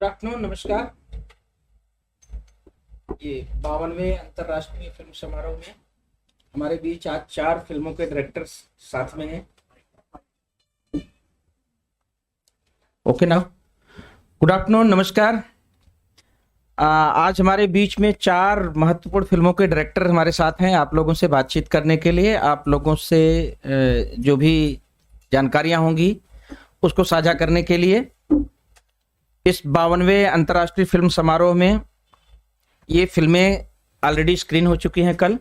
Good afternoon, नमस्कार। ये 52वें अंतर्राष्ट्रीय फिल्म समारोह में हमारे बीच आज 4 फिल्मों के डायरेक्टर्स साथ में हैं। ओके नाउ, गुड आफ्टरनून, नमस्कार। आज हमारे बीच में 4 महत्वपूर्ण फिल्मों के डायरेक्टर हमारे साथ हैं आप लोगों से बातचीत करने के लिए। आप लोगों से जो भी जानकारियां होंगी उसको साझा करने के लिए। इस 52वें अंतर्राष्ट्रीय फिल्म समारोह में ये फिल्में ऑलरेडी स्क्रीन हो चुकी हैं। कल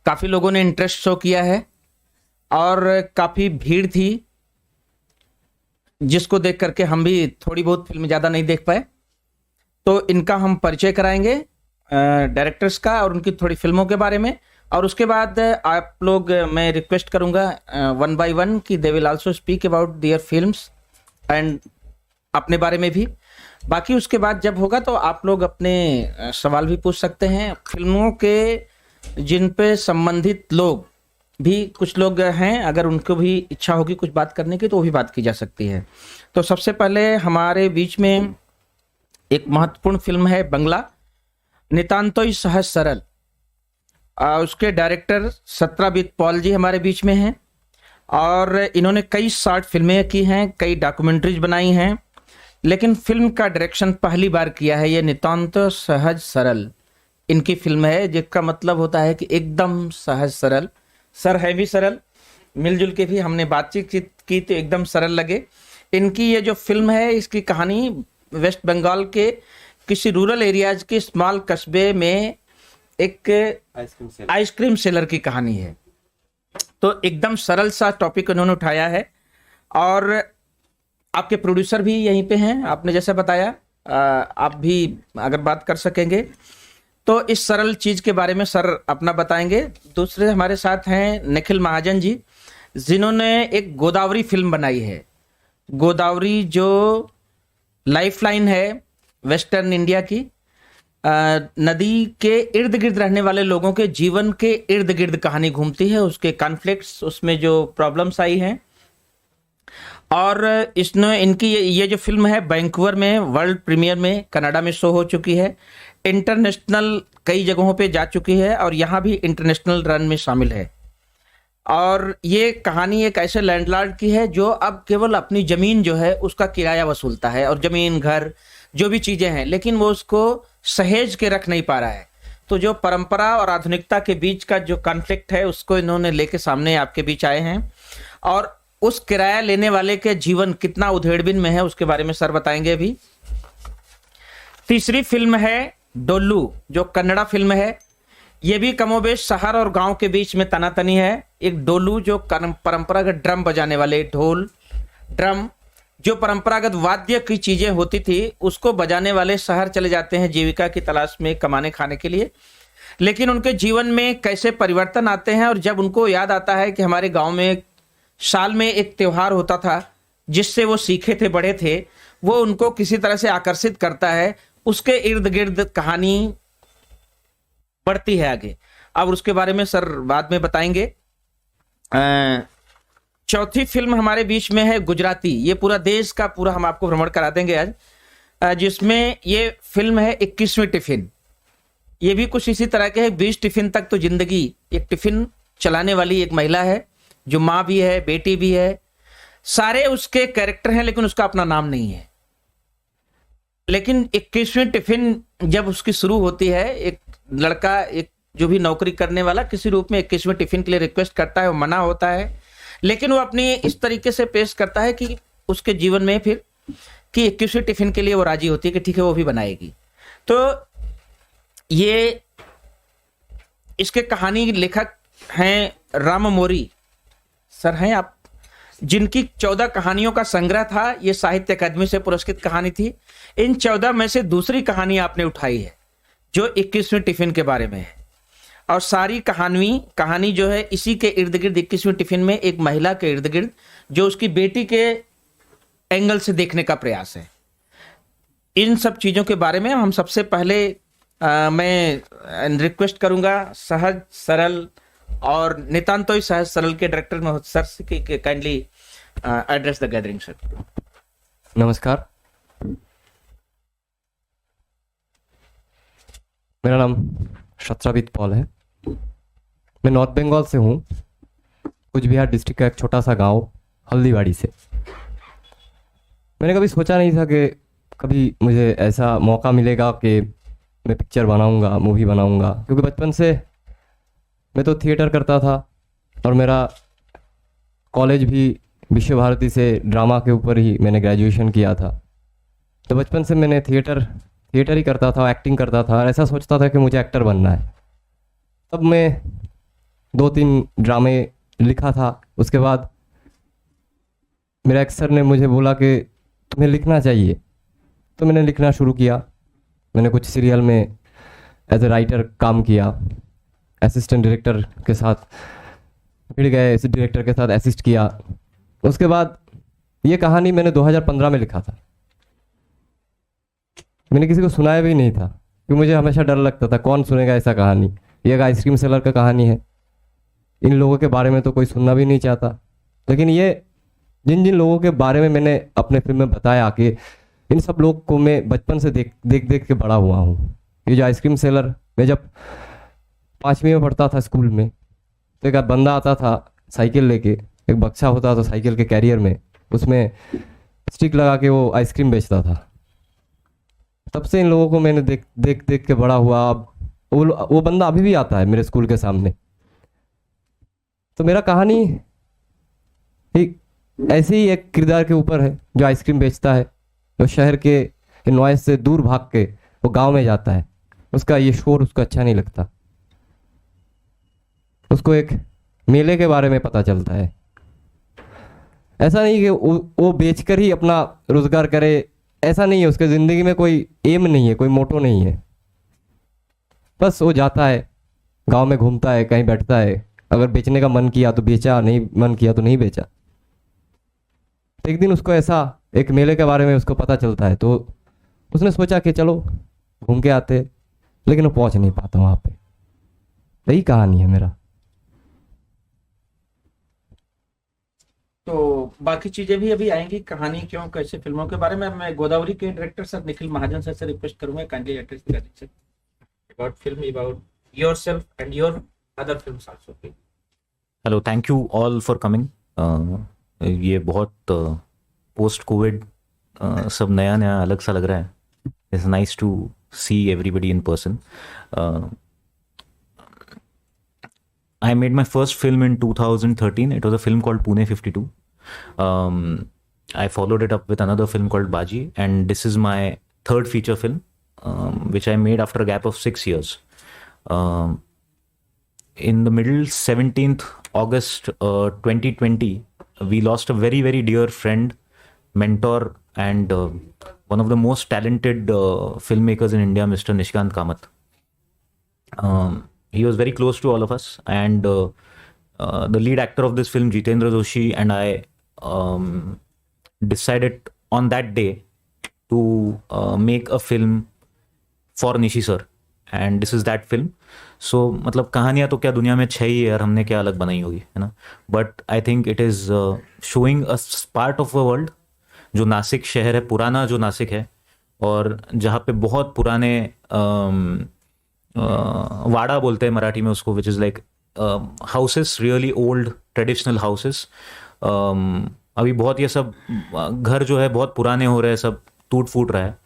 काफ़ी लोगों ने इंटरेस्ट शो किया है और काफ़ी भीड़ थी, जिसको देख करके हम भी थोड़ी बहुत फिल्म ज़्यादा नहीं देख पाए। तो इनका हम परिचय कराएंगे, डायरेक्टर्स का और उनकी थोड़ी फिल्मों के बारे में। और उसके बाद आप लोग, मैं रिक्वेस्ट करूंगा वन बाय वन कि they will also speak about their films and अपने बारे में भी। बाकी उसके बाद जब होगा तो आप लोग अपने सवाल भी पूछ सकते हैं। फिल्मों के जिन पे संबंधित लोग भी कुछ लोग हैं, अगर उनको भी इच्छा होगी कुछ बात करने की तो वो भी बात की जा सकती है। तो सबसे पहले हमारे बीच में एक महत्वपूर्ण फिल्म है बंगला, नितांतोई सहज सरल। उसके डायरेक्टर सत्राजीत पॉल जी हमारे बीच में हैं और इन्होंने कई शॉर्ट फिल्में की हैं, कई डॉक्यूमेंट्रीज बनाई हैं, लेकिन फिल्म का डायरेक्शन पहली बार किया है। ये नितांत सहज सरल इनकी फिल्म है, जिसका मतलब होता है कि एकदम सहज सरल। सर है भी सरल, मिलजुल के भी हमने बातचीत की तो एकदम सरल लगे। इनकी ये जो फिल्म है, इसकी कहानी वेस्ट बंगाल के किसी रूरल एरियाज के स्मॉल कस्बे में एक आइसक्रीम सेलर की कहानी है। तो एकदम सरल सा टॉपिक उन्होंने उठाया है और आपके प्रोड्यूसर भी यहीं पे हैं, आपने जैसा बताया। आप भी अगर बात कर सकेंगे तो इस सरल चीज के बारे में सर अपना बताएंगे। दूसरे हमारे साथ हैं निखिल महाजन जी, जिन्होंने एक गोदावरी फिल्म बनाई है। गोदावरी जो लाइफलाइन है वेस्टर्न इंडिया की, नदी के इर्द गिर्द रहने वाले लोगों के जीवन के इर्द गिर्द कहानी घूमती है, उसके कॉन्फ्लिक्ट्स, उसमें जो प्रॉब्लम्स आई हैं। और इसने इनकी ये जो फिल्म है वैंकूवर में वर्ल्ड प्रीमियर में कनाडा में शो हो चुकी है, इंटरनेशनल कई जगहों पे जा चुकी है और यहाँ भी इंटरनेशनल रन में शामिल है। और ये कहानी एक ऐसे लैंडलॉर्ड की है जो अब केवल अपनी जमीन जो है उसका किराया वसूलता है, और जमीन घर जो भी चीजें हैं, लेकिन वो उसको सहेज के रख नहीं पा रहा है। तो जो परंपरा और आधुनिकता के बीच का जो कॉन्फ्लिक्ट है उसको इन्होंने लेके सामने आपके बीच आए हैं। और उस किराया लेने वाले के जीवन कितना उधेड़बिन में है उसके बारे में सर बताएंगे अभी। तीसरी फिल्म है डोलू, जो कन्नड़ा फिल्म है। ये भी कमोबेश शहर और गांव के बीच में तनातनी है। एक डोलू जो परंपरागत ड्रम बजाने वाले, ढोल ड्रम जो परंपरागत वाद्य की चीजें होती थी, उसको बजाने वाले शहर चले जाते हैं जीविका की तलाश में, कमाने खाने के लिए। लेकिन उनके जीवन में कैसे परिवर्तन आते हैं, और जब उनको याद आता है कि हमारे गांव में साल में एक त्योहार होता था जिससे वो सीखे थे, बड़े थे, वो उनको किसी तरह से आकर्षित करता है। उसके इर्द गिर्द कहानी बढ़ती है आगे। अब उसके बारे में सर बाद में बताएंगे। चौथी फिल्म हमारे बीच में है गुजराती। ये पूरा देश का पूरा हम आपको भ्रमण करा देंगे आज, जिसमें ये फिल्म है 21वीं टिफिन। ये भी कुछ इसी तरह के है। 20 टिफिन तक तो जिंदगी, एक टिफिन चलाने वाली एक महिला है जो माँ भी है, बेटी भी है, सारे उसके कैरेक्टर हैं, लेकिन उसका अपना नाम नहीं है। लेकिन 21वीं टिफिन जब उसकी शुरू होती है, एक लड़का, एक जो भी नौकरी करने वाला, किसी रूप में 21वीं टिफिन के लिए रिक्वेस्ट करता है, वो मना होता है, लेकिन वो अपनी इस तरीके से पेश करता है कि उसके जीवन में फिर कि 21वीं टिफिन के लिए वो राजी होती है कि ठीक है वो भी बनाएगी। तो ये इसके कहानी लेखक हैं राममोरी सर हैं आप, जिनकी 14 कहानियों का संग्रह था। ये साहित्य अकादमी से पुरस्कृत कहानी थी। इन 14 में से दूसरी कहानी आपने उठाई है जो 21वीं टिफिन के बारे में है, और सारी कहानी जो है इसी के इर्द गिर्द, 21वीं टिफिन में एक महिला के इर्द गिर्द, जो उसकी बेटी के एंगल से देखने का प्रयास है। इन सब चीजों के बारे में हम सबसे पहले मैं रिक्वेस्ट करूंगा सहज सरल और नितांतोई सहज सरल के डायरेक्टर महोदय सर से kindly address the gathering sir. नमस्कार। मेरा नाम शत्रावित पॉल है। मैं नॉर्थ बंगाल से हूँ, कुछ बिहार डिस्ट्रिक्ट का एक छोटा सा गांव हल्दीबाड़ी से। मैंने कभी सोचा नहीं था कि कभी मुझे ऐसा मौका मिलेगा कि मैं पिक्चर बनाऊंगा, मूवी बनाऊंगा, क्योंकि बचपन से मैं तो थिएटर करता था और मेरा कॉलेज भी विश्व भारती से ड्रामा के ऊपर ही मैंने ग्रेजुएशन किया था। तो बचपन से मैंने थिएटर ही करता था, एक्टिंग करता था और ऐसा सोचता था कि मुझे एक्टर बनना है। तब मैं 2-3 ड्रामे लिखा था। उसके बाद मेरे एक सर ने मुझे बोला कि तुम्हें लिखना चाहिए, तो मैंने लिखना शुरू किया। मैंने कुछ सीरियल में एज ए राइटर काम किया, असिस्टेंट डायरेक्टर के साथ भिड़ गए, इस डायरेक्टर के साथ असिस्ट किया। उसके बाद ये कहानी मैंने 2015 में लिखा था। मैंने किसी को सुनाया भी नहीं था क्योंकि मुझे हमेशा डर लगता था कौन सुनेगा ऐसा कहानी। ये एक आइसक्रीम सेलर का कहानी है, इन लोगों के बारे में तो कोई सुनना भी नहीं चाहता। लेकिन ये जिन जिन लोगों के बारे में मैंने अपने फिल्म में बताया कि इन सब लोग को मैं बचपन से देख के बड़ा हुआ हूँ। ये जो आइसक्रीम सेलर, मैं जब 5वीं में पढ़ता था स्कूल में, तो एक बंदा आता था साइकिल लेके, एक बक्सा होता था साइकिल के कैरियर में, उसमें स्टिक लगा के वो आइसक्रीम बेचता था। तब से इन लोगों को मैंने देख के बड़ा हुआ। अब वो बंदा अभी भी आता है मेरे स्कूल के सामने। तो मेरा कहानी एक ऐसे ही एक किरदार के ऊपर है जो आइसक्रीम बेचता है, जो शहर के नॉइस से दूर भाग के वो गांव में जाता है। उसका ये शोर उसको अच्छा नहीं लगता। उसको एक मेले के बारे में पता चलता है। ऐसा नहीं कि वो बेचकर ही अपना रोजगार करे, ऐसा नहीं है। उसके ज़िंदगी में कोई एम नहीं है, कोई मोटो नहीं है। बस वो जाता है, गांव में घूमता है, कहीं बैठता है। अगर बेचने का मन किया तो बेचा, नहीं मन किया तो नहीं बेचा। तो एक दिन उसको ऐसा एक मेले के बारे में उसको पता चलता है, तो उसने सोचा कि चलो घूम के आते, लेकिन वो पहुंच नहीं पाता वहाँ पे। यही कहानी है मेरा। तो बाकी चीजें भी अभी आएंगी, कहानी क्यों कैसे फिल्मों के बारे में। मैं गोदावरी के डायरेक्टर सर निखिल महाजन सर से रिक्वेस्ट करूंगा, kindly address the direction about film, about yourself and your other films also. Hello, thank you all for coming. ये बहुत पोस्ट कोविड सब नया नया अलग सा लग रहा है। It's nice to see everybody in person. I made my first film in 2013. It was a film called Pune 52. I followed it up with another film called Baji, and this is my third feature film, which I made after a gap of 6 years. In the middle, 17th August 2020, we lost a very, very dear friend, mentor, and one of the most talented filmmakers in India, Mr. Nishkant Kamath. He was very close to all of us, and the lead actor of this film, Jitendra Doshi, and I decided on that day to make a film for Nishi sir, and this is that film. So मतलब कहानियाँ तो क्या दुनिया में 6 ही है, और हमने क्या अलग बनाई होगी, है ना। But I think it is showing a part of a world जो नासिक शहर है, पुराना जो नासिक है, और जहाँ पे बहुत पुराने वाड़ा बोलते हैं मराठी में उसको, which is like houses, really old traditional houses. अभी बहुत ये सब घर जो है बहुत पुराने हो रहे हैं, सब टूट फूट रहा है।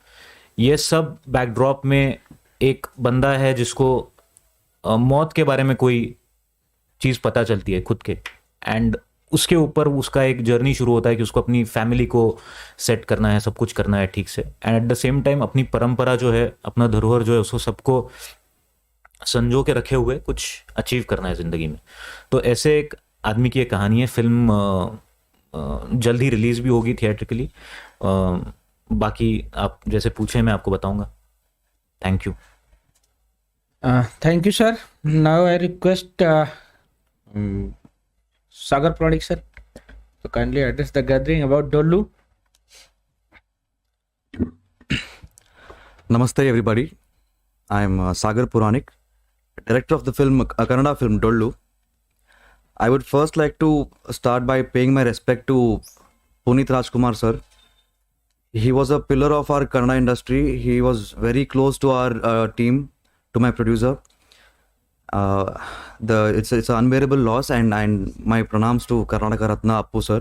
ये सब बैकड्रॉप में एक बंदा है जिसको मौत के बारे में कोई चीज़ पता चलती है खुद के, एंड उसके ऊपर उसका एक जर्नी शुरू होता है कि उसको अपनी फैमिली को सेट करना है, सब कुछ करना है ठीक से, and at the same time अपनी परंपरा जो है, अपना धरोहर जो है, उसको सबको संजो के रखे हुए कुछ अचीव करना है ज़िंदगी में। तो ऐसे एक आदमी की एक कहानी है। फिल्म जल्द ही रिलीज़ भी होगी थिएट्रिकली। बाकी आप जैसे पूछे मैं आपको बताऊंगा। Thank you. Thank you sir. Now I request Sagar Puranik sir to kindly address the gathering about Dollu. Namaste everybody. I am Sagar Puranik, director of the film, a Kannada film Dollu. I would first like to start by paying my respect to Puneeth Rajkumar sir. He was a pillar of our Kannada industry. He was very close to our team, to my producer. It's an unbearable loss, and my pranams to Karnataka Ratna Appu sir.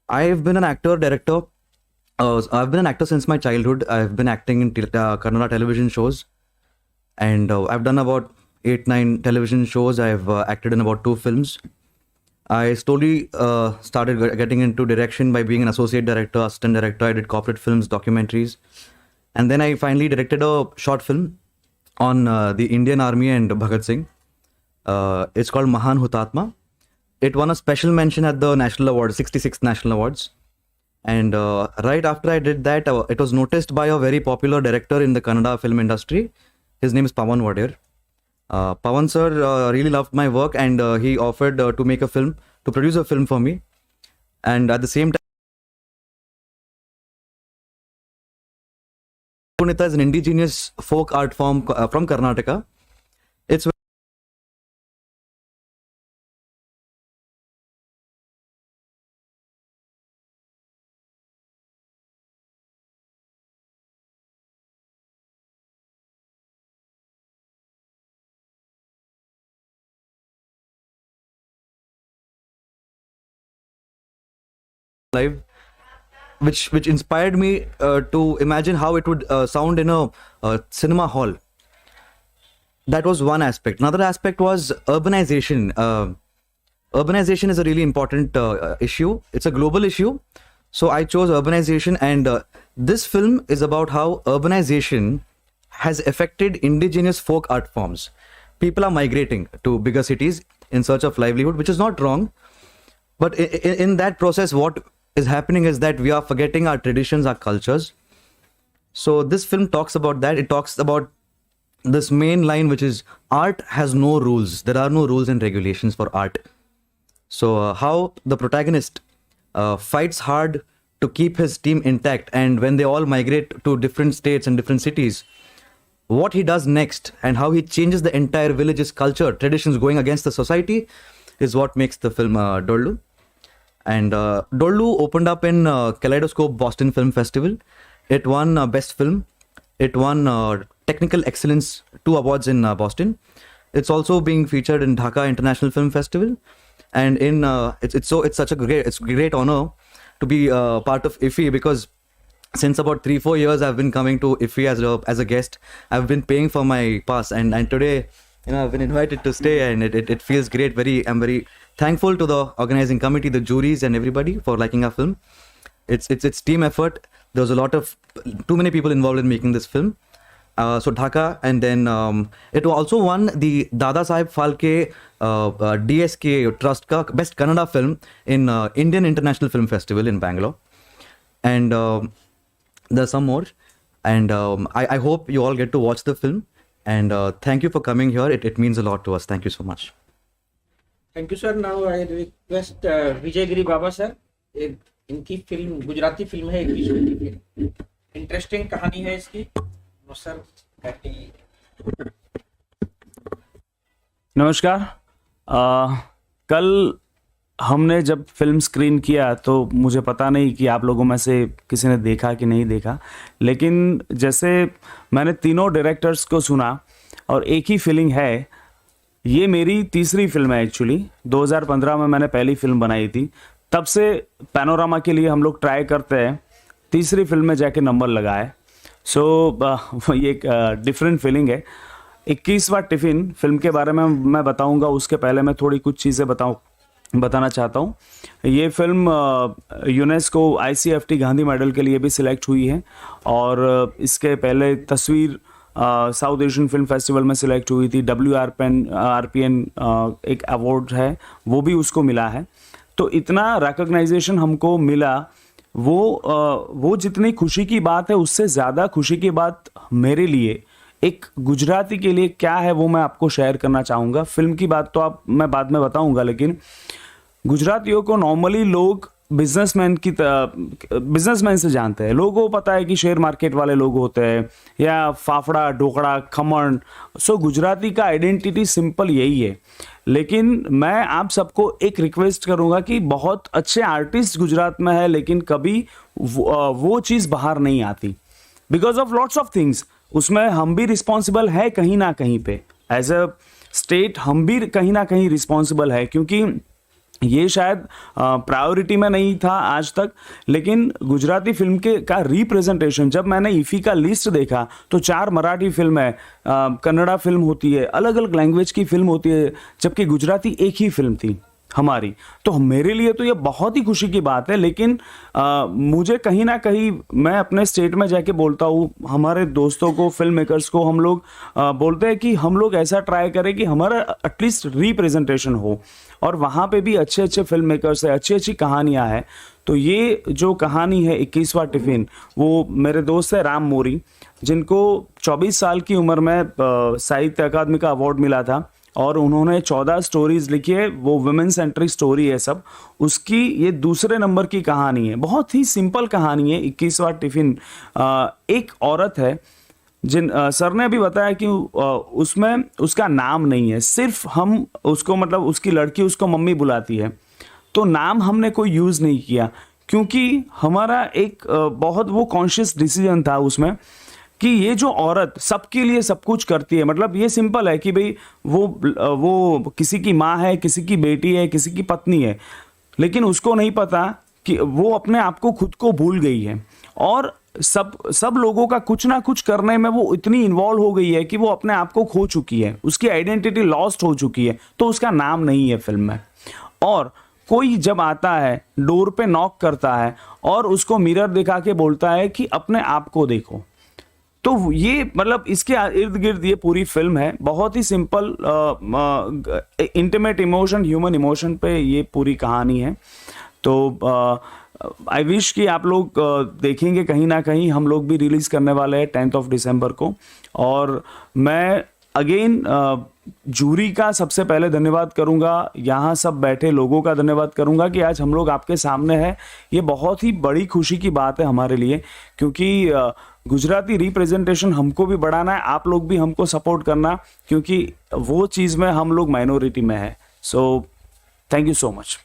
I've been an actor, director. I've been an actor since my childhood. I've been acting in Kannada television shows, and I've done about 8-9 television shows. I've acted in about 2 films. I slowly started getting into direction by being an associate director, assistant director. I did corporate films, documentaries, and then I finally directed a short film on the Indian Army and Bhagat Singh. It's called Mahan Hutatma. It won a special mention at the National Awards, 66th National Awards. And right after I did that, it was noticed by a very popular director in the Kannada film industry. His name is Pawan Wadir. Pawan sir really loved my work, and he offered to make a film, to produce a film for me. And at the same time, Punita is an indigenous folk art form from Karnataka. It's live, which inspired me to imagine how it would sound in a cinema hall. That was one aspect. Another aspect was urbanization. Urbanization is a really important issue. It's a global issue. So I chose urbanization, and this film is about how urbanization has affected indigenous folk art forms. People are migrating to bigger cities in search of livelihood, which is not wrong. But in that process, what is happening is that we are forgetting our traditions, our cultures. So this film talks about that. It talks about this main line, which is art has no rules. There are no rules and regulations for art. So how the protagonist fights hard to keep his team intact, and when they all migrate to different states and different cities, what he does next and how he changes the entire village's culture, traditions going against the society, is what makes the film Dollu. And Dollu opened up in Kaleidoscope Boston Film Festival. It won Best Film. It won Technical Excellence 2 awards in Boston. It's also being featured in Dhaka International Film Festival. And in it's such a great honor to be part of IFFI, because since about 3-4 years I've been coming to IFFI as a guest. I've been paying for my pass, and today, I've been invited to stay, and it feels great. I'm very thankful to the organizing committee, the juries, and everybody for liking our film. It's team effort. There was too many people involved in making this film. So Dhaka, and then it also won the Dada Saheb Phalke DSK Trust ka Best Kannada Film in Indian International Film Festival in Bangalore. And there's some more. And I hope you all get to watch the film. And thank you for coming here. It means a lot to us. Thank you so much. Thank you sir. Now I request Vijay Giri Baba sir. इनकी film Gujarati film है, 21वीं की film. Interesting कहानी है इसकी. Sir नमस्कार. कल हमने जब फिल्म स्क्रीन किया तो मुझे पता नहीं कि आप लोगों में से किसी ने देखा कि नहीं देखा, लेकिन जैसे मैंने तीनों डायरेक्टर्स को सुना और एक ही फीलिंग है. ये मेरी तीसरी फिल्म है एक्चुअली. 2015 में मैंने पहली फिल्म बनाई थी. तब से पैनोरामा के लिए हम लोग ट्राई करते हैं. तीसरी फिल्म में जाके नंबर लगा है. सो ये एक डिफरेंट फीलिंग है. 21वां टिफ़िन फिल्म के बारे में मैं बताऊंगा. उसके पहले मैं थोड़ी कुछ चीज़ें बताना चाहता हूँ. ये film UNESCO ICFT Gandhi medal के लिए भी सिलेक्ट हुई है, और इसके पहले तस्वीर साउथ एशियन फिल्म फेस्टिवल में सिलेक्ट हुई थी. RPN एक अवार्ड है, वो भी उसको मिला है. तो इतना रिकॉग्नाइजेशन हमको मिला, वो जितनी खुशी की बात है, उससे ज़्यादा खुशी की बात मेरे लिए एक गुजराती के लिए क्या है, वो मैं आपको शेयर करना चाहूँगा. फिल्म की बात तो मैं बाद में बताऊँगा, लेकिन गुजरातियों को नॉर्मली लोग बिजनेसमैन से जानते हैं. लोगों को पता है कि शेयर मार्केट वाले लोग होते हैं, या फाफड़ा, ढोकड़ा, खमण. सो गुजराती का आइडेंटिटी सिंपल यही है. लेकिन मैं आप सबको एक रिक्वेस्ट करूंगा कि बहुत अच्छे आर्टिस्ट गुजरात में है, लेकिन कभी वो चीज़ बाहर नहीं आती because of lots of things. उसमें हम भी रिस्पॉन्सिबल है कहीं ना कहीं पे, एज अ स्टेट हम भी कहीं ना कहीं रिस्पॉन्सिबल है, क्योंकि ये शायद प्रायोरिटी में नहीं था आज तक, लेकिन गुजराती फिल्म के का रिप्रेजेंटेशन, जब मैंने ईफी का लिस्ट देखा तो 4 मराठी फिल्म है, कन्नड़ा फिल्म होती है, अलग अलग लैंग्वेज की फिल्म होती है, जबकि गुजराती एक ही फिल्म थी हमारी। तो मेरे लिए तो ये बहुत ही खुशी की बात है, लेकिन मुझे कहीं ना कहीं, मैं अपने स्टेट में जाके बोलता हूँ, हमारे दोस्तों को, फिल्म मेकर्स को हम लोग बोलते हैं कि हम लोग ऐसा ट्राई करें कि हमारा एटलीस्ट रिप्रेजेंटेशन हो, और वहाँ पे भी अच्छे अच्छे फिल्म मेकर्स है, अच्छी अच्छी कहानियाँ हैं। तो ये जो कहानी है 21वां टिफिन, वो मेरे दोस्त है राम मोरी, जिनको 24 साल की उम्र में साहित्य अकादमी का अवार्ड मिला था, और उन्होंने 14 स्टोरीज लिखी है, वो वुमेन सेंट्रिक स्टोरी है सब। उसकी ये दूसरे नंबर की कहानी है, बहुत ही सिंपल कहानी है 21वां टिफिन। एक औरत है, सर ने अभी बताया कि उसमें उसका नाम नहीं है, सिर्फ हम उसको, मतलब उसकी लड़की उसको मम्मी बुलाती है, तो नाम हमने कोई यूज़ नहीं किया, क्योंकि हमारा एक बहुत वो कॉन्शियस डिसीजन था उसमें कि ये जो औरत सबके लिए सब कुछ करती है, मतलब ये सिंपल है कि भाई वो किसी की माँ है, किसी की बेटी है, किसी की पत्नी है, लेकिन उसको नहीं पता कि वो अपने आप को खुद को भूल गई है, और सब लोगों का कुछ ना कुछ करने में वो इतनी इन्वॉल्व हो गई है कि वो अपने आप को खो चुकी है, उसकी आइडेंटिटी लॉस्ट हो चुकी है, तो उसका नाम नहीं है फिल्म में। और कोई जब आता है, डोर पे नॉक करता है और उसको मिरर दिखा के बोलता है कि अपने आप को देखो, तो ये मतलब इसके इर्द गिर्द ये पूरी फिल्म है, बहुत ही simple intimate emotion, human emotion पे ये पूरी कहानी है। तो आई विश कि आप लोग देखेंगे, कहीं ना कहीं हम लोग भी रिलीज करने वाले हैं 10 दिसंबर को। और मैं अगेन जूरी का सबसे पहले धन्यवाद करूंगा, यहाँ सब बैठे लोगों का धन्यवाद करूंगा कि आज हम लोग आपके सामने हैं। ये बहुत ही बड़ी खुशी की बात है हमारे लिए, क्योंकि गुजराती रिप्रेजेंटेशन हमको भी बढ़ाना है, आप लोग भी हमको सपोर्ट करना, क्योंकि वो चीज़ में हम लोग माइनॉरिटी में है। So thank you so much.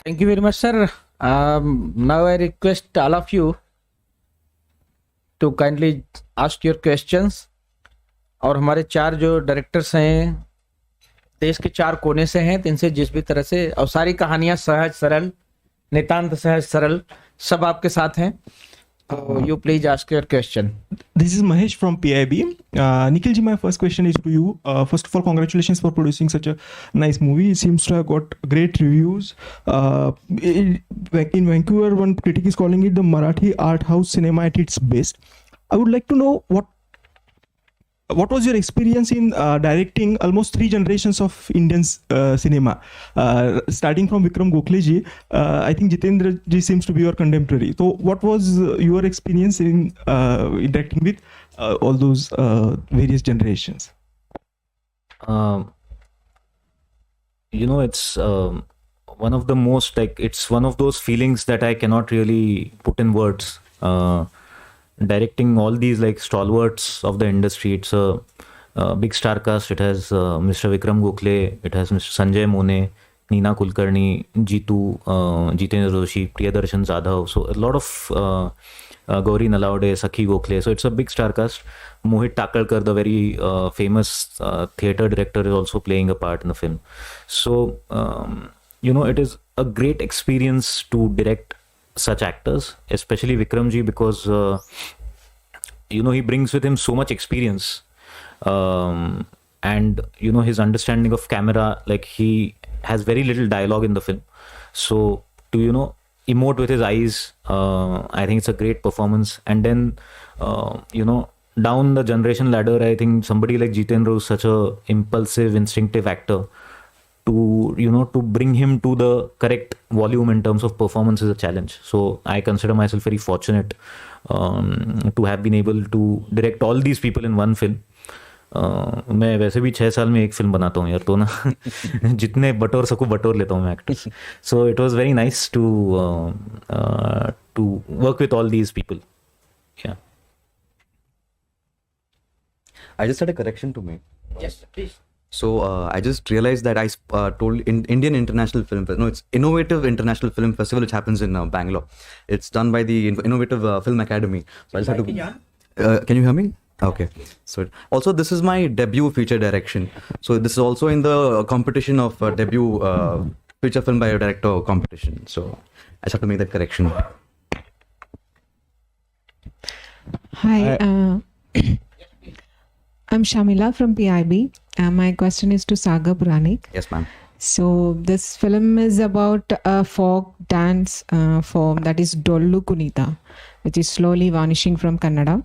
Thank you very much, sir. Now I request all of you to kindly ask your questions. और हमारे 4 जो डायरेक्टर्स हैं, देश के 4 कोने से हैं, तो इनसे जिस भी तरह से, और सारी कहानियां सहज सरल, नितांत सहज सरल, सब आपके साथ हैं। So you please ask your question. This is Mahesh from PIB. Nikhil ji, my first question is to you. First of all, congratulations for producing such a nice movie. It seems to have got great reviews. In Vancouver, one critic is calling it the Marathi art house cinema at its best. I would like to know what was your experience in directing almost 3 generations of Indian cinema, starting from Vikram Gokhale ji. I think Jitendra ji seems to be your contemporary. So what was your experience in interacting with all those various generations? It's one of the most, like, it's one of those feelings that I cannot really put in words. Directing all these like stalwarts of the industry, it's a big star cast. It has Mr. Vikram Gokhale, it has Mr. Sanjay Mone, Neena Kulkarni, Jitu, Jitendra Joshi, Priyadarshan Jadhav. So a lot of Gauri Nalawade, Sakhi Gokhale. So it's a big star cast. Mohit Takalkar, the very famous theatre director, is also playing a part in the film. So it is a great experience to direct such actors, especially Vikramji, because he brings with him so much experience, and his understanding of camera. Like, he has very little dialogue in the film, so to emote with his eyes, I think it's a great performance. And then down the generation ladder, I think somebody like Jitendra is such a impulsive, instinctive actor. To bring him to the correct volume in terms of performance is a challenge. So I consider myself very fortunate to have been able to direct all these people in one film. मैं वैसे भी 6 साल में एक film बनाता हूँ यार, तो ना जितने बटोर सकूँ बटोर लेता हूँ मैं actors. So it was very nice to work with all these people. Yeah. I just had a correction to make. Yes, please. So I just realized that told Indian International Film Festival. No, it's Innovative International Film Festival, which happens in Bangalore. It's done by the Innovative Film Academy. So I just have to. Can you hear me? Okay. So also this is my debut feature direction. So this is also in the competition of debut feature film by a director competition. So I just have to make that correction. Hi, I'm Shamila from PIB. My question is to Sagar Puranik. Yes, ma'am. So this film is about a folk dance form that is Dollu Kunita, which is slowly vanishing from Kannada.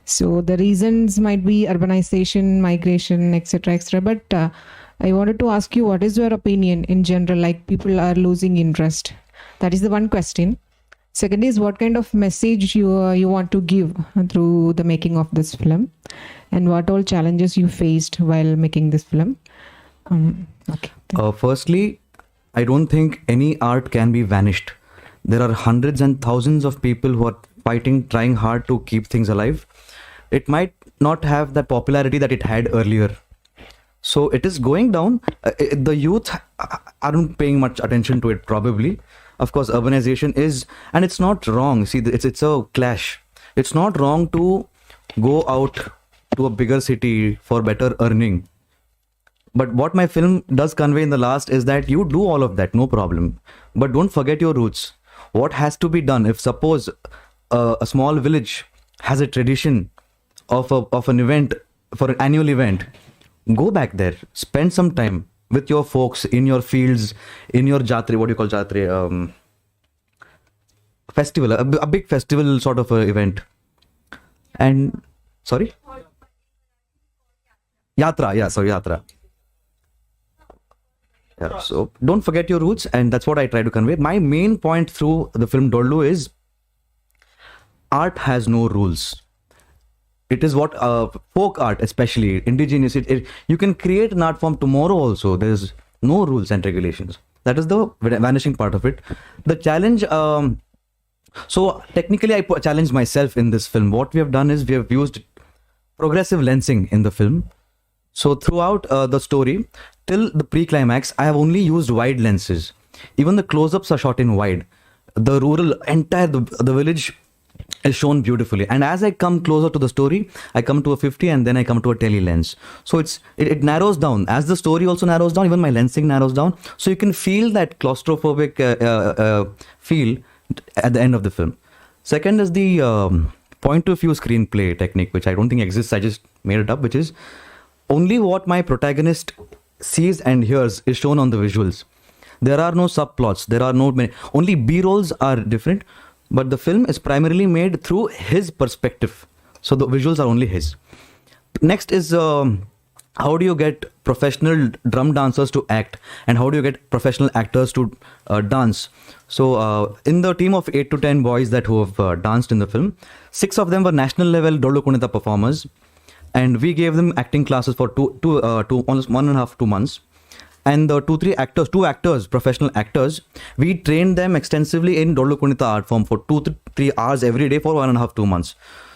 So the reasons might be urbanization, migration, etc., etc. But I wanted to ask you, what is your opinion in general? Like, people are losing interest. That is the one question. Second is, what kind of message you want to give through the making of this film, and what all challenges you faced while making this film? Okay. Firstly, I don't think any art can be vanished. There are hundreds and thousands of people who are fighting, trying hard to keep things alive. It might not have that popularity that it had earlier. So it is going down. The youth aren't paying much attention to it, probably. Of course, urbanization is, and it's not wrong. See, it's a clash. It's not wrong to go out to a bigger city for better earning. But what my film does convey in the last is that you do all of that, no problem. But don't forget your roots. What has to be done? If suppose a small village has a tradition of an event, for an annual event, go back there, spend some time with your folks in your fields, in your jatri, what do you call jatri? Festival, a big festival sort of event. And, sorry? Yatra, yeah, sorry, yatra. Yeah, so don't forget your roots, and that's what I try to convey. My main point through the film Dollu is art has no rules. It is what folk art, especially indigenous, you can create an art form tomorrow also. There's no rules and regulations. That is the vanishing part of it. The challenge, so technically I challenged myself in this film. What we have done is we have used progressive lensing in the film. So throughout the story, till the pre-climax, I have only used wide lenses. Even the close-ups are shot in wide. The rural, the village is shown beautifully. And as I come closer to the story, I come to a 50 and then I come to a tele lens. So it narrows down. As the story also narrows down, even my lensing narrows down. So you can feel that claustrophobic feel at the end of the film. Second is the point of view screenplay technique, which I don't think exists. I just made it up, which is only what my protagonist sees and hears is shown on the visuals. There are no subplots. There are no many. Only B-rolls are different. But the film is primarily made through his perspective. So the visuals are only his. Next is how do you get professional drum dancers to act? And how do you get professional actors to dance? So in the team of 8 to 10 boys who have danced in the film, 6 of them were national level Dollu Kunita performers. And we gave them acting classes for almost 1.5 to 2 months. And the two actors, professional actors, we trained them extensively in Dollu Kunita art form for 2 to 3 hours every day for 1.5 to 2 months.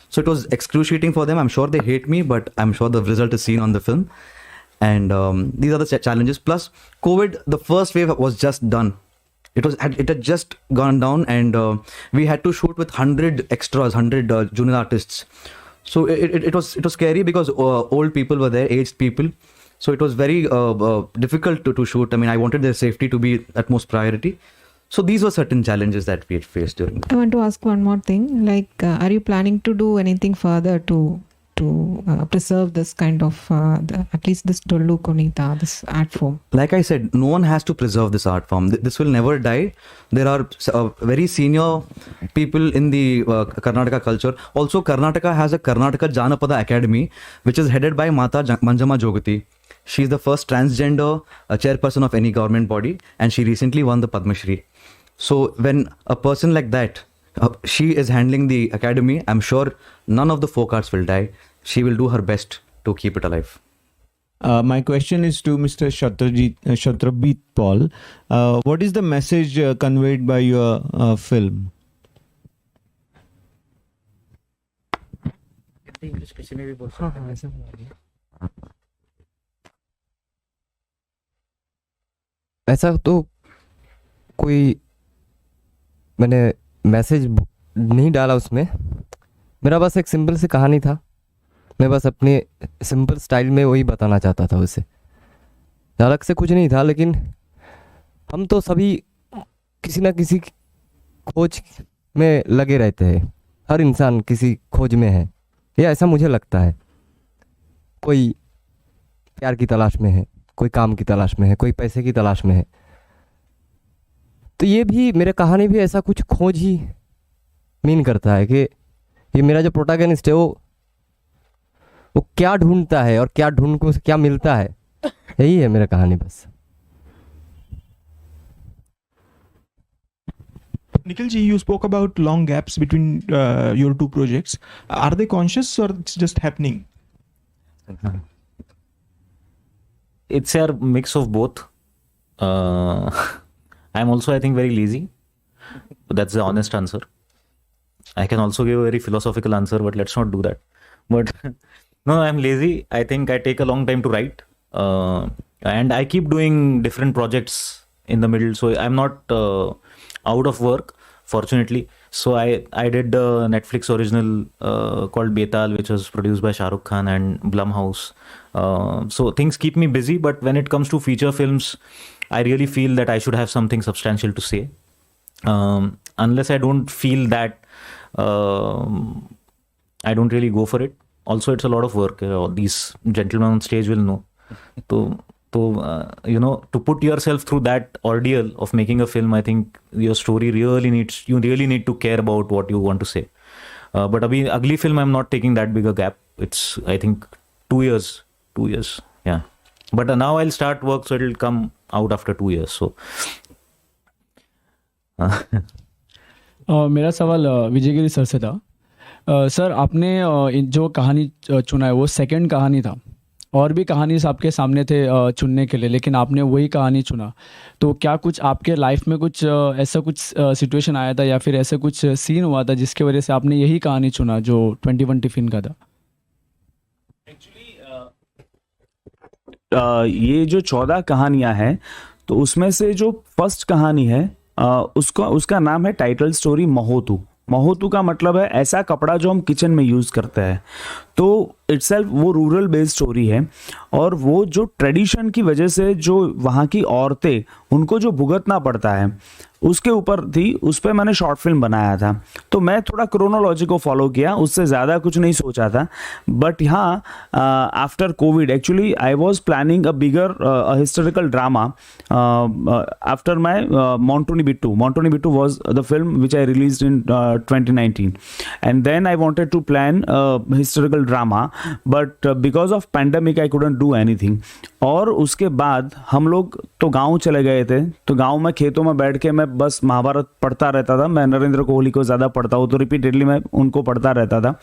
So it was excruciating for them. I'm sure they hate me, but I'm sure the result is seen on the film. And these are the challenges. Plus, COVID, the first wave was just done. It had just gone down, and we had to shoot with 100 extras, 100 junior artists. So it was scary because old people were there, aged people. So it was very difficult to shoot. I mean, I wanted their safety to be utmost priority. So these were certain challenges that we had faced during. I want to ask one more thing. Like, are you planning to do anything further to preserve this kind of, at least this Dollu Kunita, this art form? Like I said, no one has to preserve this art form. This will never die. There are very senior people in the Karnataka culture. Also, Karnataka has a Karnataka Janapada Academy, which is headed by Mata Manjama Jogati. She's the first transgender chairperson of any government body, and she recently won the Padma Shri. So when a person like that, she is handling the academy, I'm sure none of the folk arts will die. She will do her best to keep it alive. My question is to Mr. Shatrabit Paul. What is the message conveyed by your film? ऐसा तो कोई मैंने message नहीं डाला उसमें, मेरा बस एक सिंपल सी कहानी था, मैं बस अपने सिंपल स्टाइल में वही बताना चाहता था उसे, अलग से कुछ नहीं था। लेकिन हम तो सभी किसी ना किसी खोज में लगे रहते हैं, हर इंसान किसी खोज में है, ये ऐसा मुझे लगता है। कोई प्यार की तलाश में है, कोई काम की तलाश में है, कोई पैसे की तलाश में है। तो ये भी मेरे कहानी भी ऐसा कुछ खोज ही मीन करता है कि ये मेरा जो प्रोटैगनिस्ट है वो क्या ढूंढता है और क्या ढूंढ को क्या मिलता है, यही है मेरा कहानी बस। Nikhil ji, you spoke about long gaps between your two projects. Are they conscious or it's just happening? It's a mix of both. I'm also, I think, very lazy. That's the honest answer. I can also give a very philosophical answer, but let's not do that. But no, I'm lazy. I think I take a long time to write, and I keep doing different projects in the middle. So I'm not out of work, fortunately. So I did the Netflix original called Betal, which was produced by Shah Rukh Khan and Blumhouse. So things keep me busy, but when it comes to feature films, I really feel that I should have something substantial to say. Unless I don't feel that, I don't really go for it. Also, it's a lot of work. These gentlemen on stage will know. So you know, to put yourself through that ordeal of making a film, I think your story you really need to care about what you want to say. But abhi ugly film, I'm not taking that big a gap. It's, I think, 2 years. Yeah. But now I'll start work, so it'll come out after 2 years. So मेरा सवाल Vijaygiri sir से था। Sir, आपने जो कहानी चुना है वो सेकंड कहानी था, और भी कहानी आपके सामने थे चुनने के लिए, लेकिन आपने वही कहानी चुना। तो क्या कुछ आपके लाइफ में कुछ ऐसा कुछ सिचुएशन आया था या फिर ऐसा कुछ सीन हुआ था जिसके वजह से आपने यही कहानी चुना जो 21 टिफिन का था? ये जो 14 कहानियां हैं, तो उसमें से जो फर्स्ट कहानी है उसका नाम है टाइटल स्टोरी महोतू। महोतू का मतलब है ऐसा कपड़ा जो हम किचन में यूज़ करते हैं। तो इटसेल्फ वो रूरल बेस्ड स्टोरी है, और वो जो ट्रेडिशन की वजह से जो वहाँ की औरतें उनको जो भुगतना पड़ता है उसके ऊपर थी। उस पर मैंने शॉर्ट फिल्म बनाया था। तो मैं थोड़ा क्रोनोलॉजी को फॉलो किया, उससे ज़्यादा कुछ नहीं सोचा था। बट हाँ, after Covid actually I was planning a bigger historical drama after my Montuni Bittu. Montuni Bittu was the film which I release in 2019, and then I wanted to plan historical drama, but because of pandemic I couldn't do anything. और उसके बाद हम लोग तो गांव चले गए थे। तो गांव में खेतों में बैठ के मैं बस महाभारत पढ़ता रहता था। मैं नरेंद्र कोहली को ज़्यादा पढ़ता हूँ, तो रिपीटेडली मैं उनको पढ़ता रहता था।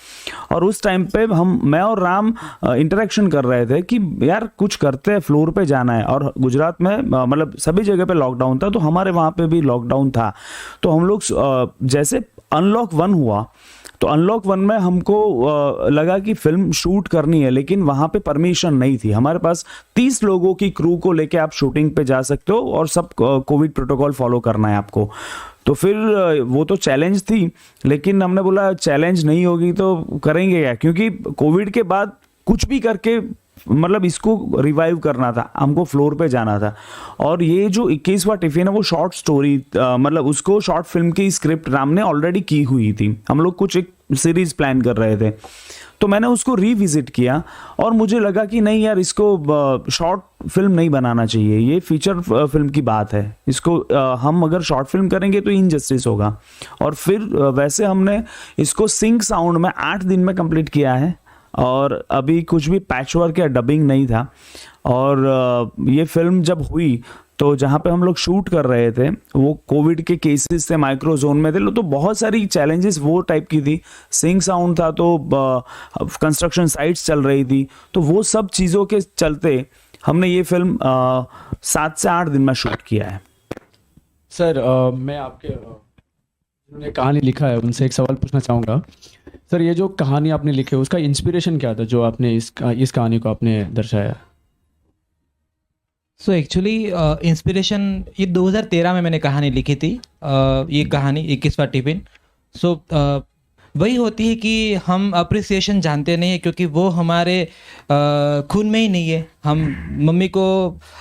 और उस टाइम पे मैं और राम इंटरेक्शन कर रहे थे कि यार कुछ करते हैं, फ्लोर पे जाना है। और गुजरात में मतलब सभी जगह पे लॉकडाउन था, तो हमारे वहाँ पे भी लॉकडाउन था। तो हम लोग जैसे अनलॉक 1 हुआ, तो अनलॉक 1 में हमको लगा कि फिल्म शूट करनी है, लेकिन वहाँ पे परमिशन नहीं थी। हमारे पास 30 लोगों की क्रू को लेके आप शूटिंग पे जा सकते हो, और सब कोविड प्रोटोकॉल फॉलो करना है आपको। तो फिर वो तो चैलेंज थी, लेकिन हमने बोला चैलेंज नहीं होगी तो करेंगे क्या, क्योंकि कोविड के बाद कुछ भी करके मतलब इसको रिवाइव करना था, हमको फ्लोर पे जाना था। और ये जो 21वां टिफिन है वो शॉर्ट स्टोरी, मतलब उसको शॉर्ट फिल्म की स्क्रिप्ट राम ने ऑलरेडी की हुई थी। हम लोग कुछ एक सीरीज प्लान कर रहे थे, तो मैंने उसको रीविजिट किया और मुझे लगा कि नहीं यार, इसको शॉर्ट फिल्म नहीं बनाना चाहिए, ये फीचर फिल्म की बात है। इसको हम अगर शॉर्ट फिल्म करेंगे तो इनजस्टिस होगा। और फिर वैसे हमने इसको सिंक साउंड में 8 दिन में कंप्लीट किया है, और अभी कुछ भी पैचवर्क या डबिंग नहीं था। और ये फिल्म जब हुई तो जहाँ पे हम लोग शूट कर रहे थे वो कोविड के केसेस थे, माइक्रो जोन में थे, तो बहुत सारी चैलेंजेस वो टाइप की थी। सिंक साउंड था, तो कंस्ट्रक्शन साइट्स चल रही थी, तो वो सब चीज़ों के चलते हमने ये फिल्म 7 से 8 दिन में शूट किया है। सर, मैं आपके जिन्होंने कहानी लिखा है उनसे एक सवाल पूछना चाहूँगा। सर, ये जो कहानी आपने लिखी है उसका इंस्पिरेशन क्या था जो आपने इस कहानी को आपने दर्शाया? सो एक्चुअली इंस्पिरेशन ये 2013 में मैंने कहानी लिखी थी, ये कहानी 21वां टिफिन। सो वही होती है कि हम अप्रिसिएशन जानते नहीं है, क्योंकि वो हमारे खून में ही नहीं है। हम मम्मी को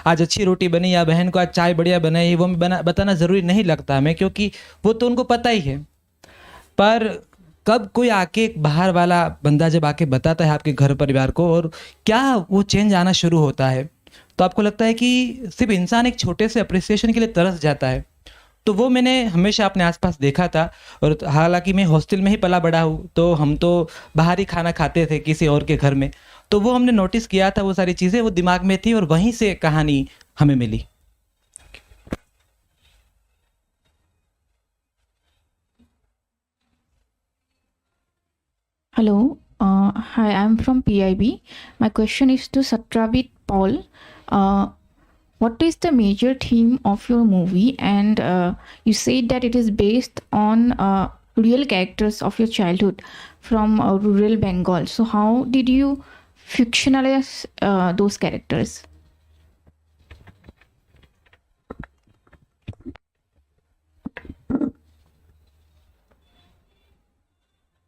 आज अच्छी रोटी बनी या बहन को आज चाय बढ़िया बनाई, वो हमें बताना ज़रूरी नहीं लगता हमें, क्योंकि वो तो उनको पता ही है। पर कब कोई आके एक बाहर वाला बंदा जब आके बताता है आपके घर परिवार को, और क्या वो चेंज आना शुरू होता है, तो आपको लगता है कि सिर्फ इंसान एक छोटे से अप्रिसिएशन के लिए तरस जाता है। तो वो मैंने हमेशा अपने आसपास देखा था। और हालांकि मैं हॉस्टल में ही पला बड़ा हूँ, तो हम तो बाहर ही खाना खाते थे किसी और के घर में, तो वो हमने नोटिस किया था, वो सारी चीज़ें वो दिमाग में थी, और वहीं से कहानी हमें मिली। Hello, hi, I'm from PIB. My question is to Satrabit Paul. What is the major theme of your movie? And you said that it is based on real characters of your childhood from rural Bengal. So how did you fictionalize those characters?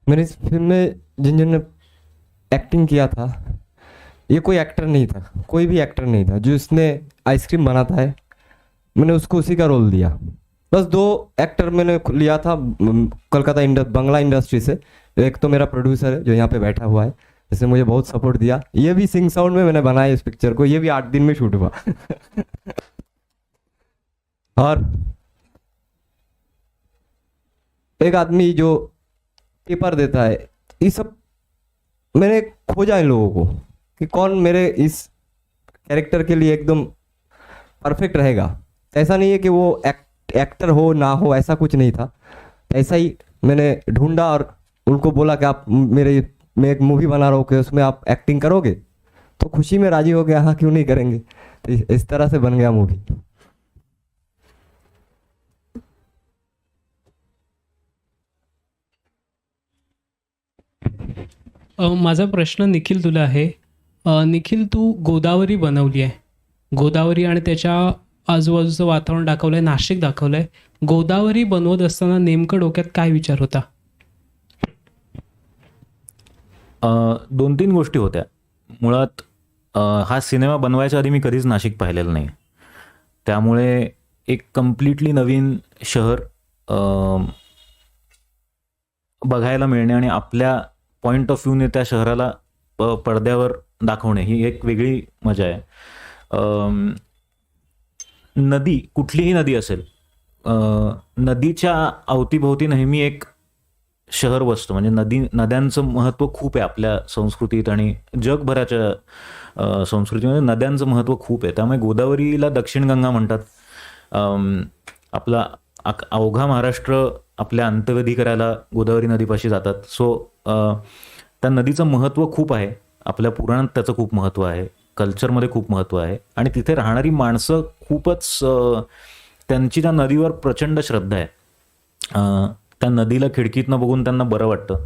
मैंने इस film में जिन जिन ने acting किया था, ये कोई actor नहीं था, कोई भी एक्टर नहीं था। जो इसने आइसक्रीम बनाता है, मैंने उसको उसी का रोल दिया। बस 2 एक्टर मैंने लिया था कोलकाता बंगला इंडस्ट्री से। एक तो मेरा प्रोड्यूसर है जो यहाँ पे बैठा हुआ है, जिसने मुझे बहुत सपोर्ट दिया। ये भी सिंग साउंड में मैंने बनाया इस पिक्चर को, ये भी 8 दिन में शूट हुआ। और एक आदमी जो पेपर देता है, ये सब मैंने खोजा इन लोगों को कि कौन मेरे इस कैरेक्टर के लिए एकदम परफेक्ट रहेगा। ऐसा नहीं है कि वो एक्टर हो ना हो, ऐसा कुछ नहीं था। ऐसा ही मैंने ढूंढा और उनको बोला कि आप मैं एक मूवी बना रहा हूँ कि उसमें आप एक्टिंग करोगे, तो खुशी में राजी हो गया, हाँ क्यों नहीं करेंगे। तो इस तरह से बन गया मूवी। माझा प्रश्न निखिल तुला आहे। निखिल, तू गोदावरी बनवली आहे, गोदावरी आणि त्याच्या आजूबाजूचं वातावरण दाखवलं आहे, नाशिक दाखवलं आहे। गोदावरी बनवत असताना नेमकं डोक्यात काय विचार होता? 2-3 गोष्टी होत्या मुळात। हा सिनेमा बनवायच्या आधी मी कधीच नाशिक पाहिलेलं नाही, त्यामुळे एक कम्प्लिटली नवीन शहर बघायला मिळणे आणि आपल्या पॉईंट ऑफ व्ह्यूने त्या शहराला पडद्यावर दाखवणे ही एक वेगळी मजा आहे। नदी, कुठलीही नदी असेल, नदीच्या अवतीभोवती नेहमी एक शहर बसतं। म्हणजे नद्यांचं महत्त्व खूप आहे आपल्या संस्कृतीत आणि जगभराच्या संस्कृतीमध्ये नद्यांचं महत्त्व खूप आहे। त्यामुळे गोदावरीला दक्षिण गंगा म्हणतात। आपला अवघा महाराष्ट्र आपल्या अंत्यविधी करायला गोदावरी नदीपाशी जातात। सो त्या नदीचं महत्त्व खूप आहे, आपल्या पुराणात त्याचं खूप महत्त्व आहे, कल्चरमध्ये खूप महत्त्व आहे। आणि तिथे राहणारी माणसं खूपच, त्यांची त्या नदीवर प्रचंड श्रद्धा आहे। त्या नदीला खिडकीतनं बघून त्यांना बरं वाटतं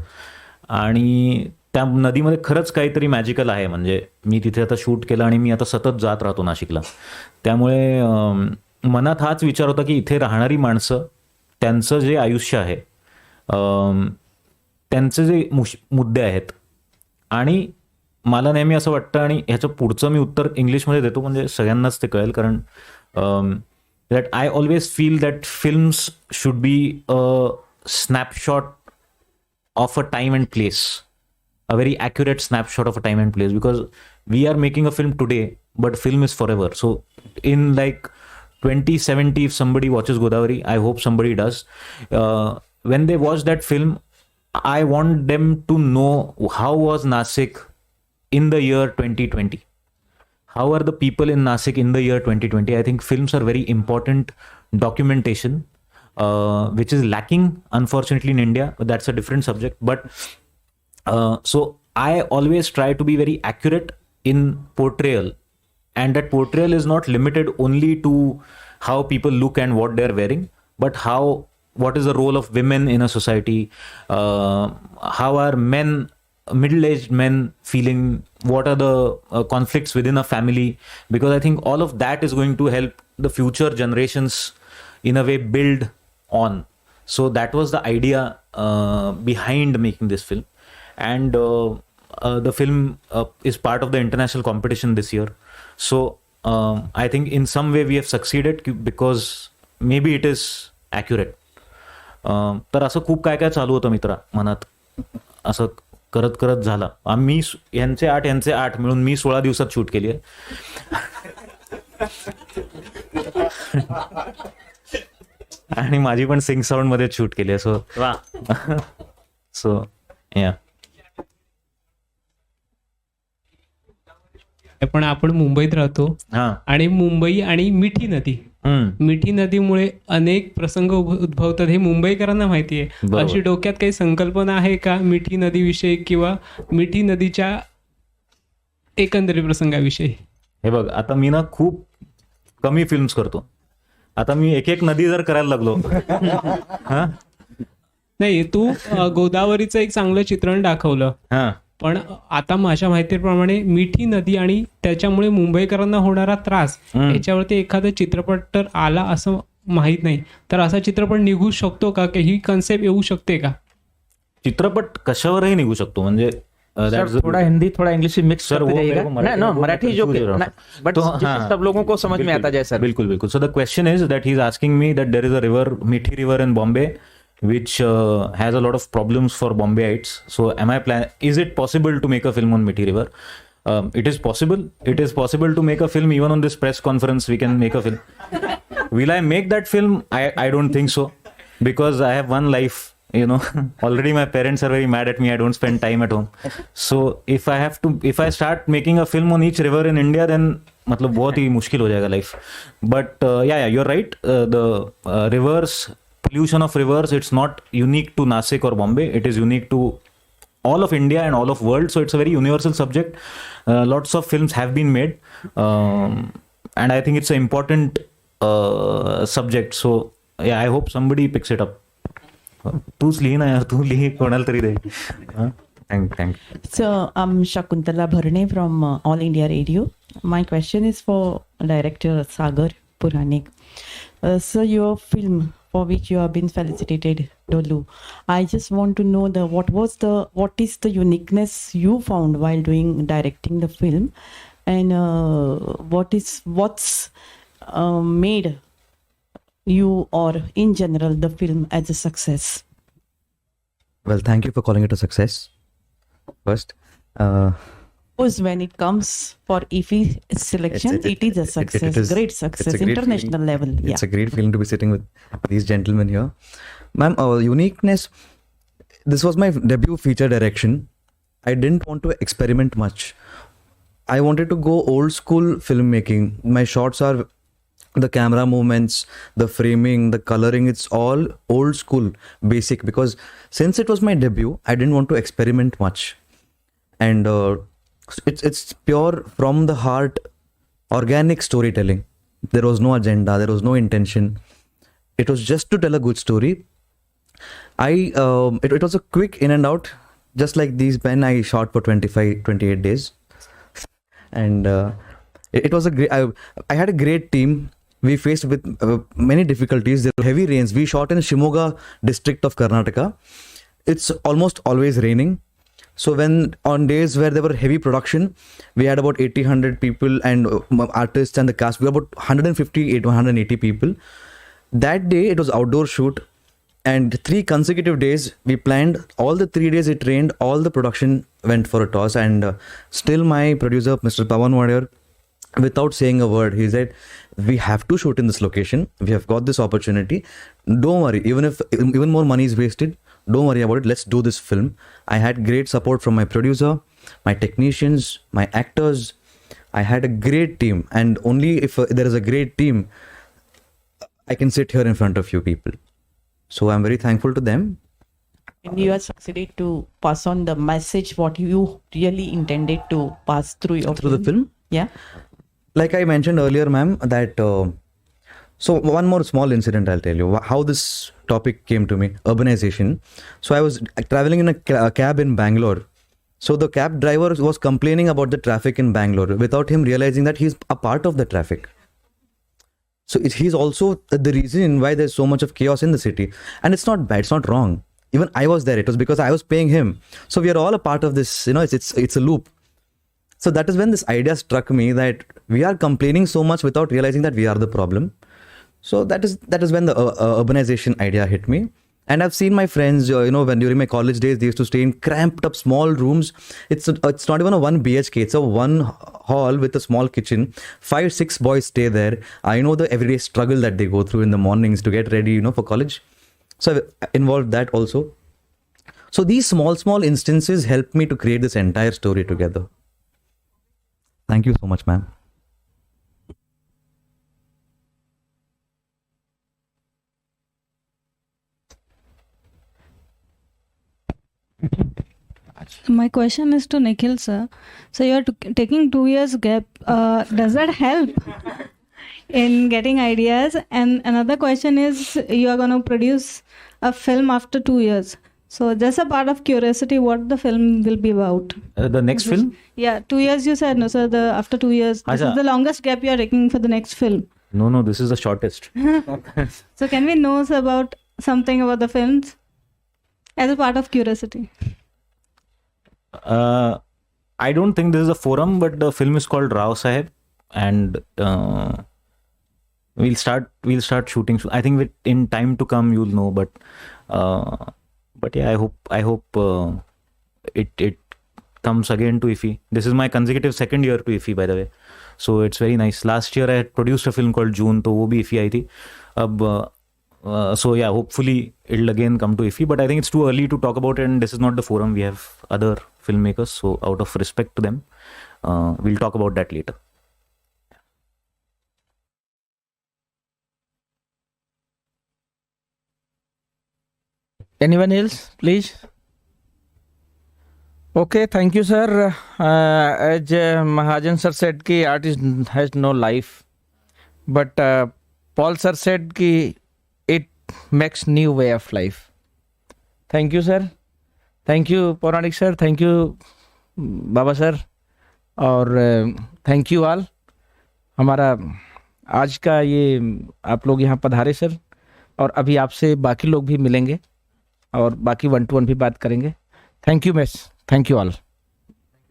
आणि त्या नदीमध्ये खरंच काहीतरी मॅजिकल आहे। म्हणजे मी तिथे आता शूट केलं आणि मी आता सतत जात राहतो नाशिकला, त्यामुळे मनात हाच विचार होता की इथे राहणारी माणसं, त्यांचं जे आयुष्य आहे, त्यांचे जे मुद्दे आहेत, आणि मला नेहमी असं वाटतं, आणि ह्याचं पुढचं मी उत्तर इंग्लिशमध्ये देतो म्हणजे सगळ्यांनाच ते कळेल, कारण that I always feel that films should be a snapshot of a time and place, a very accurate snapshot of a time and place, because we are making a film today but film is forever. So in like 2070, if somebody watches Godavari, I hope somebody does, when they watch that film, I want them to know how was Nasik in the year 2020, how are the people in Nasik in the year 2020. I think films are very important documentation, which is lacking unfortunately in India, but that's a different subject. But so I always try to be very accurate in portrayal, and that portrayal is not limited only to how people look and what they're wearing, but what is the role of women in a society, how are men middle-aged men feeling, what are the conflicts within a family, because I think all of that is going to help the future generations in a way build on. So that was the idea behind making this film, and the film is part of the international competition this year. So I think in some way we have succeeded because maybe it is accurate. तर असं खूप काय काय चालू होतं मित्रा मनात, असं करत करत झाला. आम्ही यांचे 8 मिळून मी 16 दिवसात शूट केली आहे. आणि माझी पण सिंग साऊंड मध्ये शूट केली आहे. सो या. पण आपण मुंबईत राहतो आणि मुंबई आणि मिठी नदी, मिठी नदीमुळे अनेक प्रसंग उद्भवतात, हे मुंबईकरांना माहिती आहे. अशी डोक्यात काही संकल्पना आहे का मिठी नदीविषयी किंवा मिठी नदीच्या एकंदरीत प्रसंगाविषयी? हे बघ, आता मी ना खूप कमी फिल्म्स करतो. आता मी एक नदी जर करायला लागलो नाही, तू गोदावरीचं एक चांगलं चित्रण दाखवलं, पण आता माझ्या माहितीप्रमाणे मिठी नदी आणि त्याच्यामुळे मुंबईकरांना होणारा त्रास याच्यावरती एखादा चित्रपट तर आला असं माहित नाही. तर असा चित्रपट निघू शकतो का, ही कन्सेप्ट येऊ शकते का? चित्रपट कशावरही निघू शकतो. म्हणजे थोड़ा हिंदी थोड़ा इंग्लिश मिक्स करते जाइएगा. ना मराठी जो बट सब लोगों को समझ में आता जाए सर. बिल्कुल बिल्कुल. So the question is that he is asking me that there is a river, Mithi river in Bombay, which has a lot of problems for Bombayites. So is it possible to make a film on Mithi River? It is possible. It is possible to make a film. Even on this press conference we can make a film. Will I make that film? I don't think so, because I have one life, you know. Already my parents are very mad at me. I don't spend time at home. So if I start making a film on each river in India, then मतलब बहुत ही मुश्किल हो जाएगा life. But yeah, you're right. The rivers, pollution of rivers, it's not unique to Nasik or Bombay. It is unique to all of India and all of world. So it's a very universal subject. Lots of films have been made, and I think it's an important subject. So yeah, I hope somebody picks it up. तूच लिही ना यार, तू लिही, कोणाला तरी दे. Thank. So I'm Shakuntala Bharne from All India Radio. My question is for director Sagar Puranik. So your film, for which you have been felicitated, Dollu, I just want to know what is the uniqueness you found while directing the film, and what's made you or in general the film as a success? Well, thank you for calling it a success. First, when it comes for IFFI selection, it is a success. It is great success, international level. It's a great feeling to be sitting with these gentlemen here. Ma'am, uniqueness, this was my debut feature direction. I didn't want to experiment much. I wanted to go old school filmmaking. My shots are, the camera movements, the framing, the coloring, it's all old school, basic, because since it was my debut, I didn't want to experiment much. And it's pure from the heart, organic storytelling. There was no agenda, there was no intention. It was just to tell a good story. It was a quick in and out, just like these men. I shot for 28 days, and it was a great. I had a great team. We faced with many difficulties. There were heavy rains. We shot in Shimoga district of Karnataka. It's almost always raining. So when on days where there were heavy production, we had about 100 people and artists and the cast. We were about 180 people. That day it was outdoor shoot, and 3 consecutive days we planned. All the 3 days it rained. All the production went for a toss, and still my producer, Mr. Pawan Wadiyar, without saying a word, he said, "We have to shoot in this location. We have got this opportunity. Don't worry. Even if even more money is wasted, don't worry about it. Let's do this film." I had great support from my producer, my technicians, my actors. I had a great team, and only if there is a great team, I can sit here in front of you people. So I'm very thankful to them. And you have succeeded to pass on the message what you really intended to pass through the film. Yeah. Like I mentioned earlier, ma'am, that so one more small incident I'll tell you how this topic came to me, urbanization. So I was traveling in a cab in Bangalore. So the cab driver was complaining about the traffic in Bangalore without him realizing that he's a part of the traffic. So he's also the reason why there's so much of chaos in the city. And it's not bad, it's not wrong. Even I was there, it was because I was paying him. So we are all a part of this, you know, it's a loop. So that is when this idea struck me that we are complaining so much without realizing that we are the problem. So that is when the urbanization idea hit me. And I've seen my friends, you know, when during my college days, they used to stay in cramped up small rooms. It's not even a 1 BHK. It's a 1 hall with a small kitchen. 5-6 boys stay there. I know the everyday struggle that they go through in the mornings to get ready, you know, for college. So I've involved that also. So these small instances helped me to create this entire story together. Thank you so much, ma'am. My question is to Nikhil sir. So you're taking 2 years gap. Does that help in getting ideas? And another question is, you are going to produce a film after 2 years. So just a part of curiosity, what the film will be about? The next film? Yeah, 2 years you said, no sir, after 2 years. This is the longest gap you are taking for the next film. No, this is the shortest. So can we know sir, about something about the films as a part of curiosity? I don't think this is a forum, but the film is called Rao Saheb, and we'll start shooting. I think in time to come you'll know, but yeah, I hope it comes again to IFFI. This is my consecutive second year to IFFI, by the way, so it's very nice. Last year I had produced a film called June, तो वो भी IFFI आई थी. अब so yeah, hopefully it'll again come to IFFI, but I think it's too early to talk about it, and this is not the forum. We have other filmmakers, so out of respect to them, we'll talk about that later. Anyone else, please? Okay, thank you, sir. As Mahajan sir said, ki artist has no life, but Paul sir said ki it makes new way of life. Thank you, sir. Thank you, Puranik sir. Thank you, Baba sir. और thank you all. हमारा आज का ये आप लोग यहाँ पधारे sir, और अभी आपसे बाकी लोग भी मिलेंगे और बाकी 1-to-1 भी बात करेंगे. Thank you miss. Thank you all.